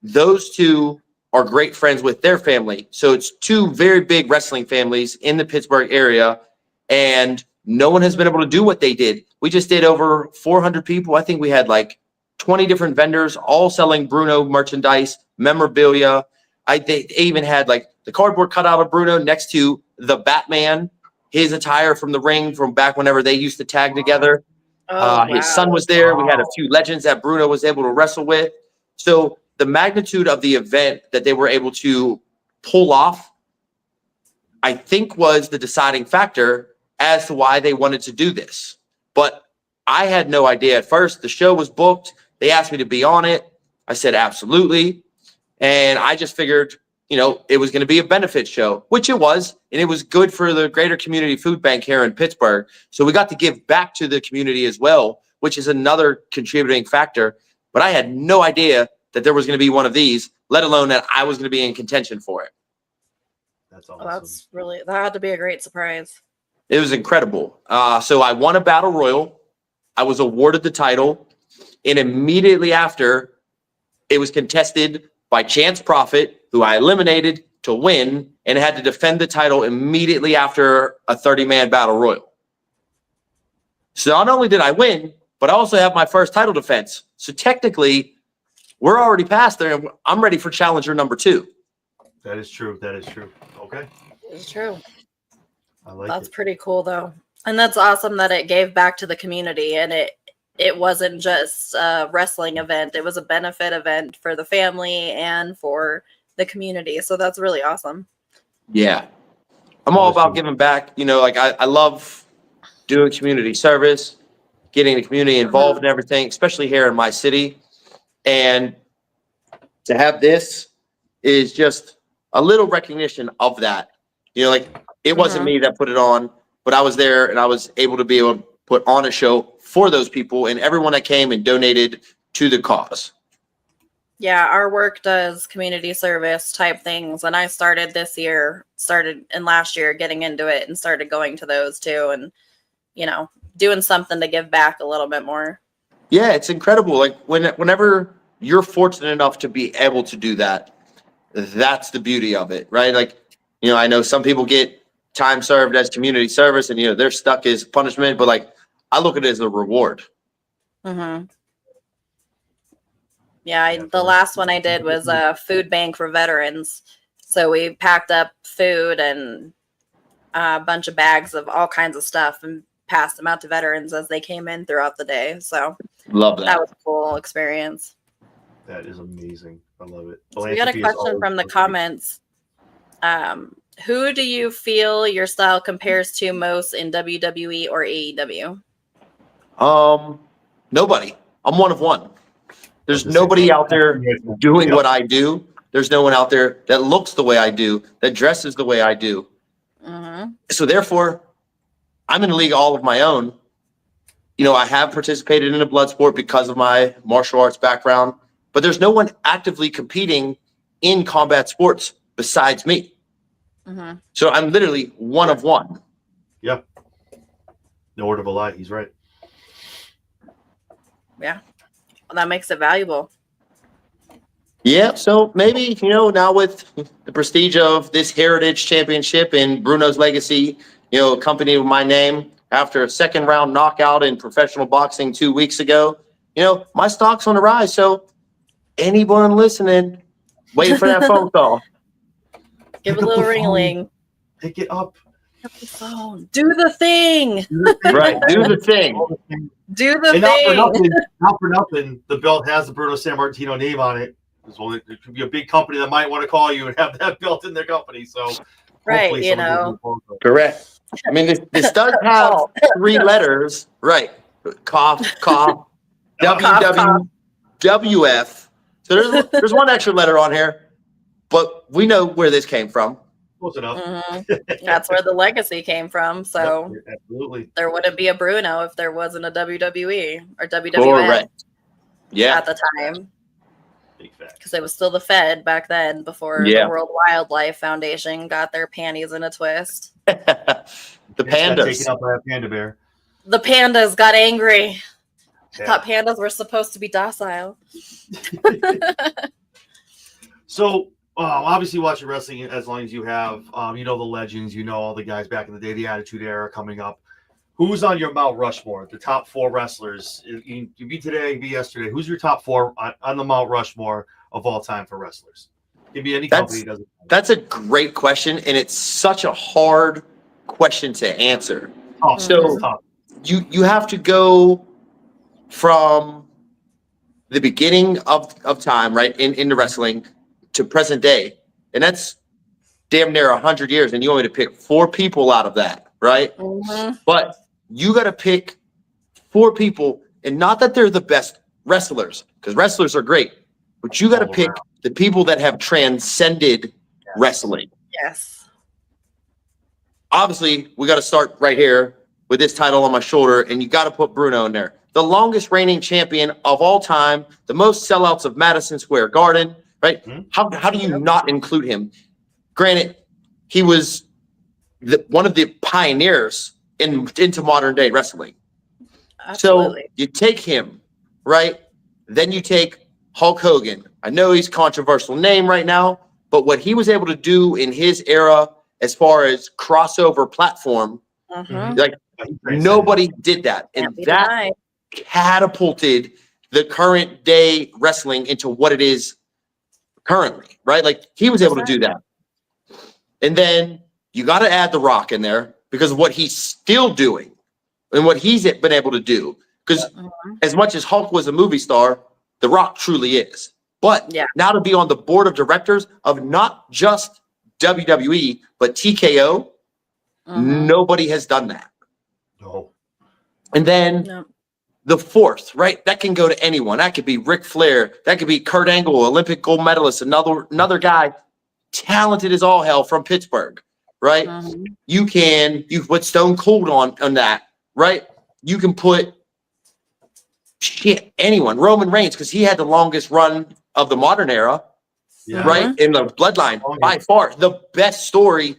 Those two are great friends with their family. So it's two very big wrestling families in the Pittsburgh area, and no one has been able to do what they did. We just did over 400 people. I think we had like 20 different vendors, all selling Bruno merchandise, memorabilia. They even had like the cardboard cutout of Bruno next to the Batman his attire from the ring from back whenever they used to tag together. Oh, His wow. son was there. We had a few legends that Bruno was able to wrestle with. So the magnitude of the event that they were able to pull off, I think, was the deciding factor as to why they wanted to do this. But I had no idea at first. The show was booked. They asked me to be on it. I said, absolutely. And I just figured, it was going to be a benefit show, which it was. And it was good for the Greater Community Food Bank here in Pittsburgh. So we got to give back to the community as well, which is another contributing factor. But I had no idea that there was going to be one of these, let alone that I was going to be in contention for it. That's awesome. Well, that had to be a great surprise. It was incredible. So I won a battle royal. I was awarded the title. And immediately after, it was contested by Chance Prophet, who I eliminated to win, and had to defend the title immediately after a 30-man battle royal. So not only did I win, but I also have my first title defense. So technically, we're already past there, and I'm ready for challenger number 2. That is true. Okay. It's true. I like That's it. pretty cool, though. And that's awesome that it gave back to the community, and it wasn't just a wrestling event. It was a benefit event for the family and for the community. So that's really awesome. Yeah. I'm all about giving back. I love doing community service, getting the community involved in everything, especially here in my city. And to have this is just a little recognition of that. It wasn't me that put it on, but I was there and I was able to put on a show for those people and everyone that came and donated to the cause. Yeah, our work does community service type things. And I started last year getting into it and started going to those too. And, doing something to give back a little bit more. Yeah, it's incredible. Like whenever you're fortunate enough to be able to do that, that's the beauty of it, right? Like, I know some people get time served as community service and, they're stuck as punishment, but I look at it as a reward. Mm-hmm. Yeah, the last one I did was a food bank for veterans. So we packed up food and a bunch of bags of all kinds of stuff and passed them out to veterans as they came in throughout the day. So love that. That was a cool experience. That is amazing. I love it. So we got a question from the comments. Who do you feel your style compares to most in WWE or AEW? Nobody. I'm one of one. There's nobody out there doing what I do. There's no one out there that looks the way I do, that dresses the way I do. Mm-hmm. So therefore, I'm in a league all of my own. I have participated in a blood sport because of my martial arts background, but there's no one actively competing in combat sports besides me. Mm-hmm. So I'm literally one of one. Yeah. No word of a lie. He's right. Yeah. Well, that makes it valuable. Yeah. So maybe, now with the prestige of this Heritage Championship and Bruno's legacy, accompanied with my name after a second round knockout in professional boxing 2 weeks ago, my stock's on the rise. So anyone listening, waiting for that phone call. Give a little ring-a-ling. Pick it up. Pick up the phone. Do the thing. Right. Do the thing. Do the And thing. not for nothing, the belt has the Bruno Sammartino name on it. There could be a big company that might want to call you and have that belt in their company. So, right, correct. I mean, this does have 3 letters, right? Cough, WWF. So there's one extra letter on here, but we know where this came from. Close enough. Mm-hmm. That's where the legacy came from. So yep, absolutely, there wouldn't be a Bruno if there wasn't a WWE or WWF correct. Yeah, at the time. Big fact. Because it was still the Fed back then before the World Wildlife Foundation got their panties in a twist. The pandas. Taken out by a panda bear. The pandas got angry. Yeah. Thought pandas were supposed to be docile. So, obviously, watching wrestling as long as you have, the legends, all the guys back in the day, the Attitude Era coming up. Who's on your Mount Rushmore? The top 4 wrestlers. You be today, be yesterday. Who's your top 4 on the Mount Rushmore of all time for wrestlers? Give me any company. That's a great question, and it's such a hard question to answer. Oh, So it's tough. you have to go from the beginning of time, right, into wrestling to present day, and that's damn near 100 years, and you only to pick 4 people out of that, right? Mhm. But you got to pick 4 people, and not that they're the best wrestlers, because wrestlers are great, but you got to All pick around. the people that have transcended wrestling. Yes. Obviously, we got to start right here with this title on my shoulder, and you got to put Bruno in there. The longest reigning champion of all time, the most sellouts of Madison Square Garden, right? Mhm. How do you not include him? Granted, he was one of the pioneers into modern day wrestling. Absolutely. So you take him, right? Then you take Hulk Hogan. I know he's a controversial name right now, but what he was able to do in his era as far as crossover platform, Mhm. like nobody did that. Can't And be that denied. catapulted the current day wrestling into what it is currently, right? Like he was able to do that. And then you got to add The Rock in there because of what he's still doing and what he's been able to do. Because Mhm. as much as Hulk was a movie star, The Rock truly is. But Yeah. now to be on the board of directors of not just WWE, but TKO, Mhm. nobody has done that. No. And then No. the 4th, right? That can go to anyone. That could be Ric Flair. That could be Kurt Angle, Olympic gold medalist, another guy, talented as all hell from Pittsburgh, right? Mhm. You put Stone Cold on that, right? You can put anyone, Roman Reigns, because he had the longest run of the modern era, Yeah. right? In the bloodline, by far, the best story,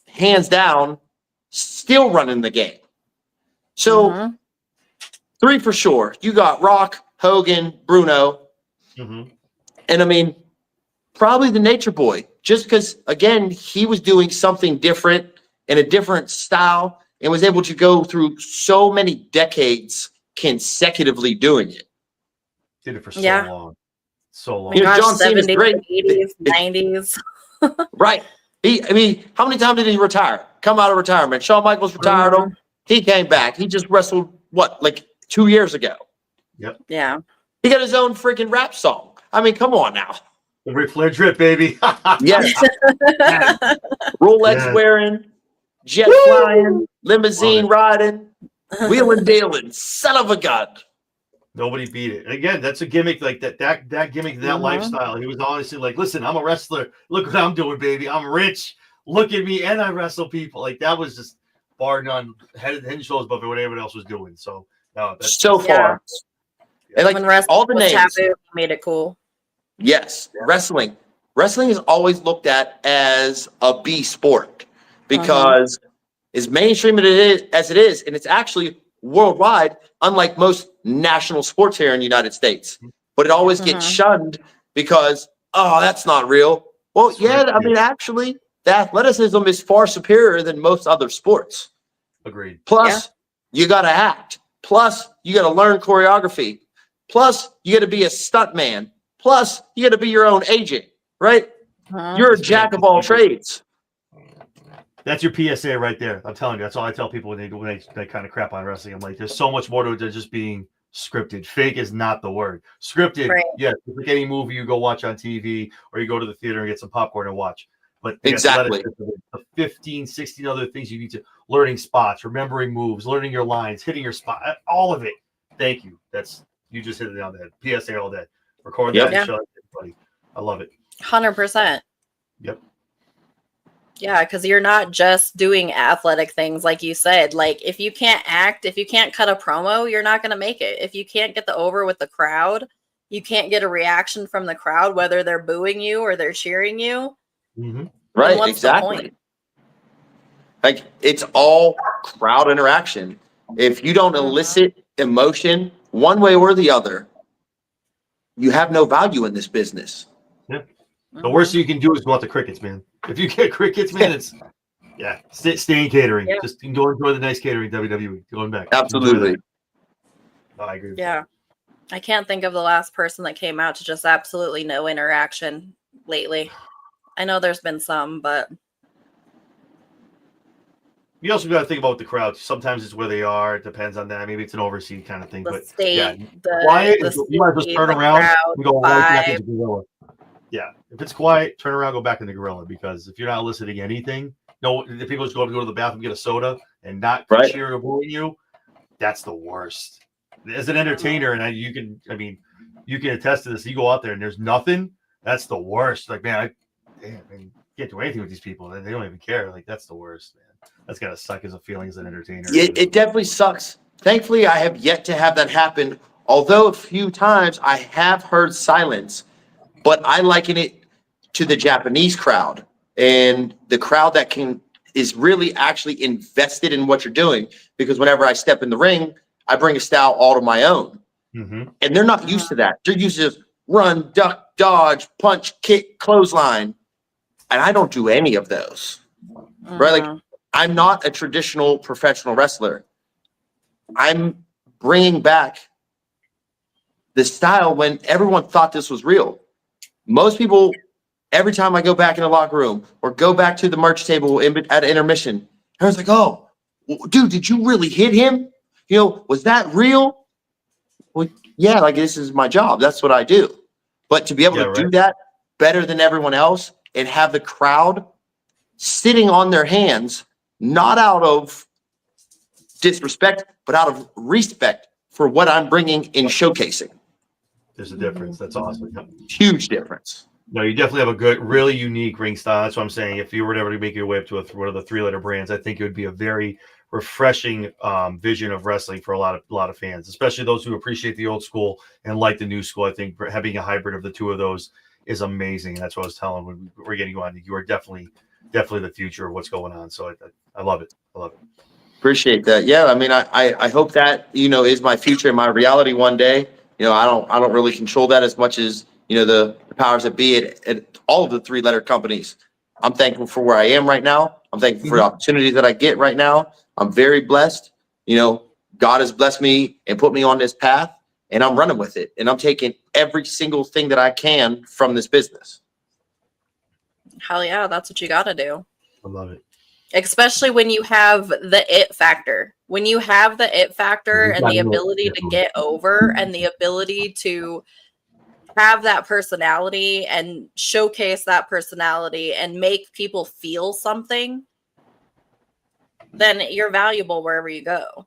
hands down, still running the game. So Mhm. 3 for sure. You got Rock, Hogan, Bruno, Mhm. and I mean, probably the Nature Boy, just because again, he was doing something different in a different style and was able to go through so many decades consecutively doing it. Did it for so Yeah. long. So long. My gosh, John Cena's 70s, great. 80s, 90s. Right. I mean, how many times did he retire? Come out of retirement. Shawn Michaels retired him. He came back. He just wrestled, what, like 2 years ago? Yep. Yeah. He got his own freaking rap song. I mean, come on now. The Ric Flair drip, baby. Yes. Rolex Yes. wearing, jet Woo! flying, limousine Love it. riding, wheeling dealing, son of a gun. Nobody beat it. Again, that's a gimmick like that gimmick, that Mhm. lifestyle. He was honestly like, listen, I'm a wrestler. Look what I'm doing, baby. I'm rich. Look at me, and I wrestle people. Like that was just bar none, head and shoulders above what everyone else was doing. So no, that's So that's, far. And like When wrestling all the was names. taboo, he made it cool. Yes, wrestling. Wrestling is always looked at as a B sport because as mainstream as it is, and it's actually worldwide, unlike most national sports here in the United States. But it always gets shunned because, oh, that's not real. Well, yeah, I mean, actually, the athleticism is far superior than most other sports. agreed. Plus, you got to act. Plus, you got to learn choreography. Plus, you got to be a stunt man. Plus, you got to be your own agent, right? You're a jack of all trades. That's your PSA right there. I'm telling you, that's all I tell people when they kind of crap on wrestling. I'm like, there's so much more to it than just being scripted. Fake is not the word. Scripted, Right. yeah, it's like any movie you go watch on TV or you go to the theater and get some popcorn and watch. But Exactly. the 15, 16 other things you need to learning spots, remembering moves, learning your lines, hitting your spot, all of it. Thank you. You just hit it on the head. PSA all day. Record that and show it to everybody. I love it. 100%. Yep. Yeah, because you're not just doing athletic things, like you said. Like, if you can't act, if you can't cut a promo, you're not going to make it. If you can't get the over with the crowd, you can't get a reaction from the crowd, whether they're booing you or they're cheering you. Mm-hmm. Right, what's the exactly. point? Like, it's all crowd interaction. If you don't elicit emotion one way or the other, you have no value in this business. Yeah. The worst thing you can do is go out to crickets, man. If you get crickets, man, it's stay in catering. Yeah. Just go enjoy the nice catering WWE. Going back. Absolutely. Oh, I agree. Yeah. I can't think of the last person that came out to just absolutely no interaction lately. I know there's been some, but You also got to think about the crowd. Sometimes it's where they are. It depends on that. Maybe it's an overseas kind of thing. The But yeah, state, quiet. the You might just city, turn the around crowd, and go the right back vibe. into gorilla. Yeah, if it's quiet, turn around, go back into gorilla. Because if you're not listening to anything, no, the people just go to the bathroom, get a soda, and not Right. cheer or booing you. That's the worst. As an entertainer, and you can attest to this. You go out there and there's nothing. That's the worst. Like, man, I can't do anything with these people. They don't even care. Like, that's the worst, man. That's gotta suck as a feeling as an entertainer. It definitely sucks. Thankfully, I have yet to have that happen. Although a few times I have heard silence, but I liken it to the Japanese crowd and the crowd that is really actually invested in what you're doing. Because whenever I step in the ring, I bring a style all to my own, and they're not used to that. They're used to just run, duck, dodge, punch, kick, clothesline, and I don't do any of those. Right? Like, I'm not a traditional professional wrestler. I'm bringing back the style when everyone thought this was real. Most people, every time I go back in the locker room or go back to the merch table at intermission, everyone's like, "Oh, dude, did you really hit him? Was that real?" Well, yeah, like, this is my job. That's what I do. But to be able to do that better than everyone else and have the crowd sitting on their hands, not out of disrespect, but out of respect for what I'm bringing in showcasing. There's a difference. That's awesome. Huge difference. No, you definitely have a good, really unique ring style. That's what I'm saying. If you were to ever make your way up to one of the 3-letter brands, I think it would be a very refreshing vision of wrestling for a lot of fans, especially those who appreciate the old school and like the new school. I think having a hybrid of the two of those is amazing. And that's what I was telling when we were getting you on. You are definitely the future of what's going on. So I love it. I love it. Appreciate that. Yeah, I mean, I hope that is my future and my reality one day. I don't really control that as much as the powers that be at all of the 3-letter companies. I'm thankful for where I am right now. I'm thankful for the opportunities that I get right now. I'm very blessed. God has blessed me and put me on this path, and I'm running with it. And I'm taking every single thing that I can from this business. Hell yeah, that's what you got to do. I love it. Especially when you have the it factor. When you have the it factor and the ability to get over and the ability to have that personality and showcase that personality and make people feel something, then you're valuable wherever you go.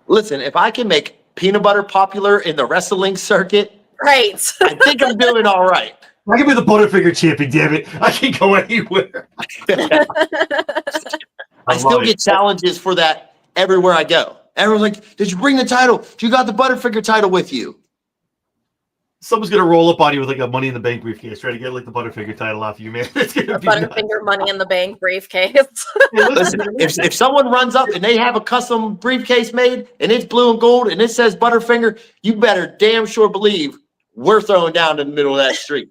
Listen, if I can make peanut butter popular in the wrestling circuit, right, I think I'm doing all right. I can be the Butterfinger champion, damn it. I can go anywhere. I still get challenges for that everywhere I go. Everyone's like, "Did you bring the title? You got the Butterfinger title with you?" Someone's gonna roll up on you with like a Money in the Bank briefcase, try to get like the Butterfinger title off you, man. It's gonna be Butterfinger Money in the Bank briefcase. Listen, if someone runs up and they have a custom briefcase made and it's blue and gold and it says Butterfinger, you better damn sure believe we're throwing down in the middle of that street.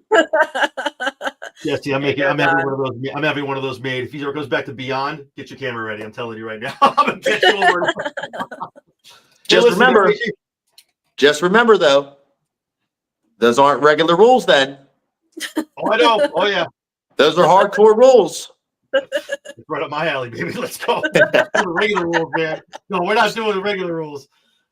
Yeah, see, I'm having one of those made. If he ever goes back to Beyond, get your camera ready. I'm telling you right now. I'm gonna get you over. Just remember though, those aren't regular rules then. Oh, I know. Oh yeah. Those are hardcore rules. It's right up my alley, baby. Let's go. Regular rules, man. No, we're not doing the regular rules.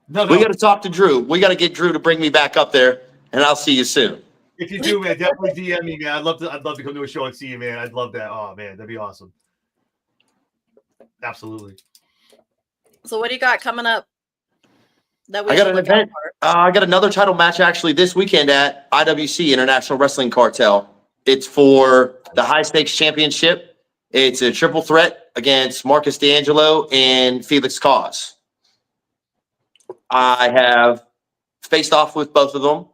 No. We got to talk to Drew. We got to get Drew to bring me back up there, and I'll see you soon. If you do, man, definitely DM me, man. I'd love to come to a show and see you, man. I'd love that. Oh man, that'd be awesome. Absolutely. So what do you got coming up? I got an event. I got another title match actually this weekend at IWC, International Wrestling Cartel. It's for the high stakes championship. It's a triple threat against Marcus D'Angelo and Felix Cause. I have faced off with both of them.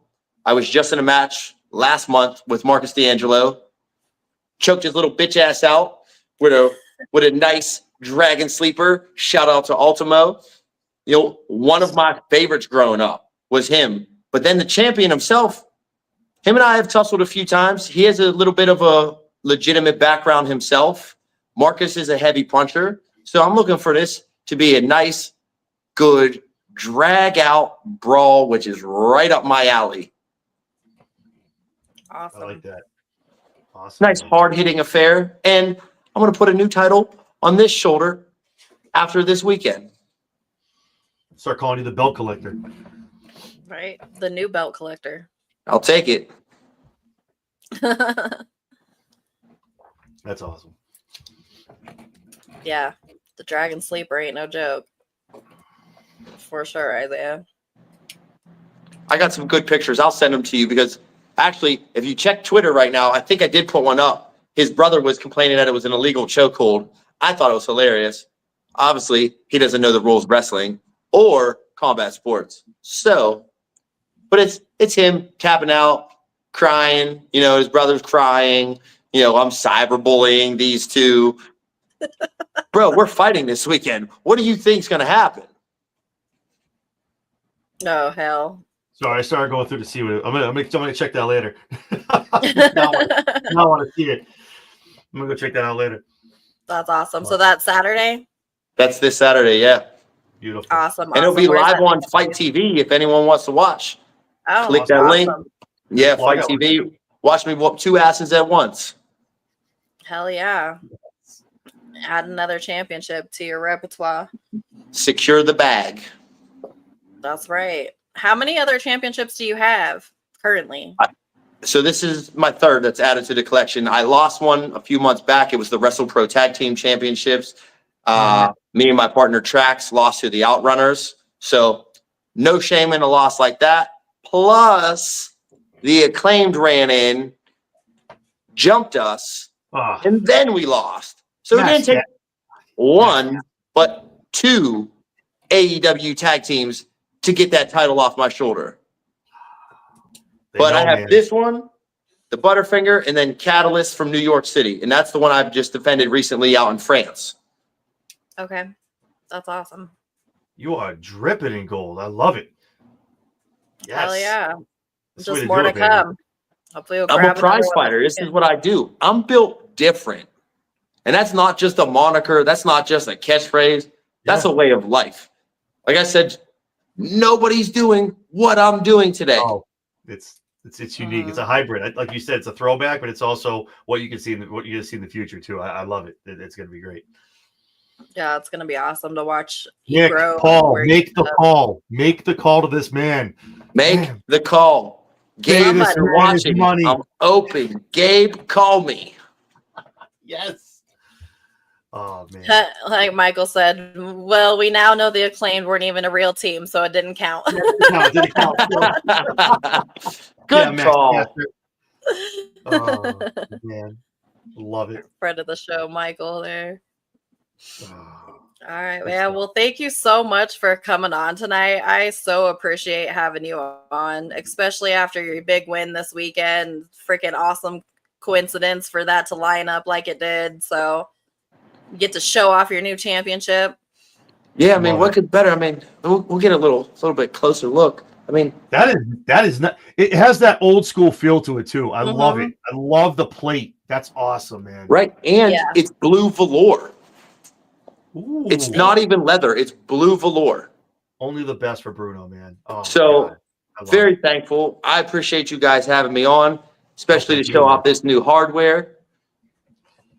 I was just in a match last month with Marcus D'Angelo. Choked his little bitch ass out with a nice dragon sleeper. Shout out to Ultimo. One of my favorites growing up was him. But then the champion himself, him and I have tussled a few times. He has a little bit of a legitimate background himself. Marcus is a heavy puncher. So I'm looking for this to be a nice, good, drag-out brawl, which is right up my alley. Awesome. I like that. Awesome. Nice, hard-hitting affair. And I'm going to put a new title on this shoulder after this weekend. Start calling you the belt collector. Right? The new belt collector. I'll take it. That's awesome. Yeah. The Dragon Sleeper ain't no joke. For sure, Isaiah. I got some good pictures. I'll send them to you because actually, if you check Twitter right now, I think I did put one up. His brother was complaining that it was an illegal chokehold. I thought it was hilarious. Obviously, he doesn't know the rules of wrestling or combat sports. So, but it's him tapping out, crying. You know, his brother's crying. You know, I'm cyberbullying these two. Bro, we're fighting this weekend. What do you think's going to happen? Oh, hell. Sorry, I started going through to see what I'm gonna check that later. now I want to see it. I'm gonna go check that out later. That's awesome. So that's Saturday? That's this Saturday, yeah. Beautiful. Awesome. And it'll be Where's live that? on Fight TV if anyone wants to watch. Oh, Click that link. Yeah, Plug Fight out. TV. Watch me whoop two asses at once. Hell yeah. Add another championship to your repertoire. Secure the bag. That's right. How many other championships do you have currently? So this is my third that's added to the collection. I lost one a few months back. It was the Wrestle Pro Tag Team Championships. Me and my partner Trax lost to the Outrunners. So no shame in a loss like that. Plus, the Acclaimed ran in, jumped us, and then we lost. So it didn't take one, but two AEW tag teams to get that title off my shoulder. But I have this one, the Butterfinger, and then Catalyst from New York City. And that's the one I've just defended recently out in France. Okay. That's awesome. You are dripping in gold. I love it. Yes. Hell yeah. That's the way Just to more do to it, baby. come. Hopefully we'll I'm a grab prize another one fighter. this This is weekend. what I do. I'm built different. And that's not just a moniker. That's not just a catchphrase. That's a way of life. Like I said, nobody's doing what I'm doing today. Oh, it's unique. It's a hybrid. Like you said, it's a throwback, but it's also what you can see what you can see in the future too. I love it. It's going to be great. Yeah, it's gonna be awesome to watch you Nick, grow. Paul, where make you the go. call. Make the call to this man. Make the call. Gabe, this if you're man is watching, money. I'm open. Gabe, call me. Yes. Oh man. Like Michael said, well, we now know the Acclaimed weren't even a real team, so it didn't count. No, it didn't count. Good call. Master. Oh man, love it. Friend of the show, Michael there. Oh, All right, man. Well, thank you so much for coming on tonight. I so appreciate having you on, especially after your big win this weekend. Freaking awesome coincidence for that to line up like it did. So you get to show off your new championship. Yeah, I mean, what could better? I mean, we'll get a little bit closer look. I mean, that is not. It has that old school feel to it too. I love it. I love the plate. That's awesome, man. Right, and it's blue velour. Ooh. It's not even leather. It's blue velour. Only the best for Bruno, man. Oh, so very it. thankful. I appreciate you guys having me on, especially to show off this new hardware.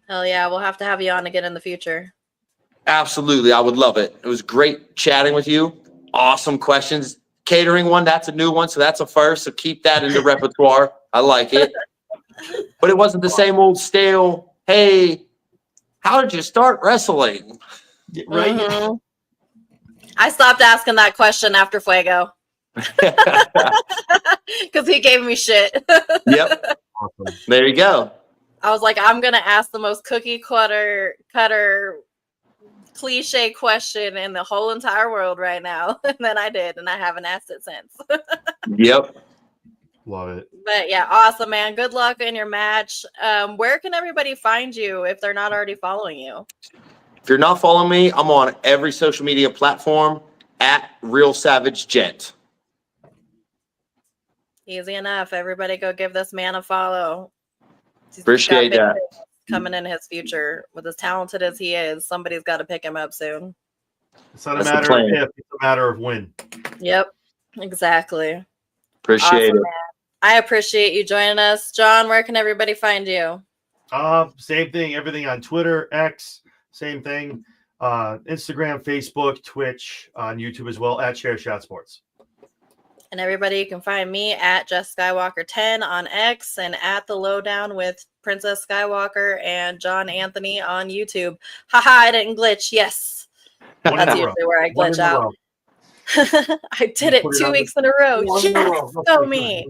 Hell yeah, we'll have to have you on again in the future. Absolutely, I would love it. It was great chatting with you. Awesome questions. Catering one, that's a new one, so that's a first. So keep that in the repertoire. I like it. But it wasn't the same old stale, hey, how did you start wrestling? Right. Mm-hmm. I stopped asking that question after Fuego. Because he gave me shit. Yep. Awesome. There you go. I was like, I'm going to ask the most cookie cutter cliche question in the whole entire world right now. And then I did, and I haven't asked it since. Yep. Love it. But yeah, awesome, man. Good luck in your match. Where can everybody find you if they're not already following you? If you're not following me, I'm on every social media platform at Real Savage Gent. Easy enough. Everybody go give this man a follow. Appreciate that. Coming in his future, with as talented as he is, somebody's got to pick him up soon. It's not a matter of if, it's a matter of when. Yep, exactly. Appreciate it. Man. I appreciate you joining us. John, where can everybody find you? Same thing. Everything on Twitter, X, same thing. Instagram, Facebook, Twitch, on YouTube as well at Chair Shot Sports. And everybody, you can find me at Jess Skywalker 10 on X and at the Lowdown with Princess Skywalker and John Anthony on YouTube. Haha, I didn't glitch. Yes. That's usually where I glitch out. I did it 2 weeks in a row. Yes, go me.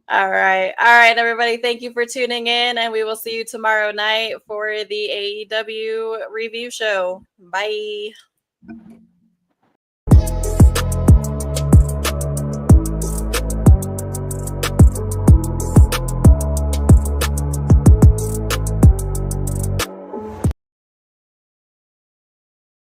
All right. All right, everybody. Thank you for tuning in, and we will see you tomorrow night for the AEW review show. Bye.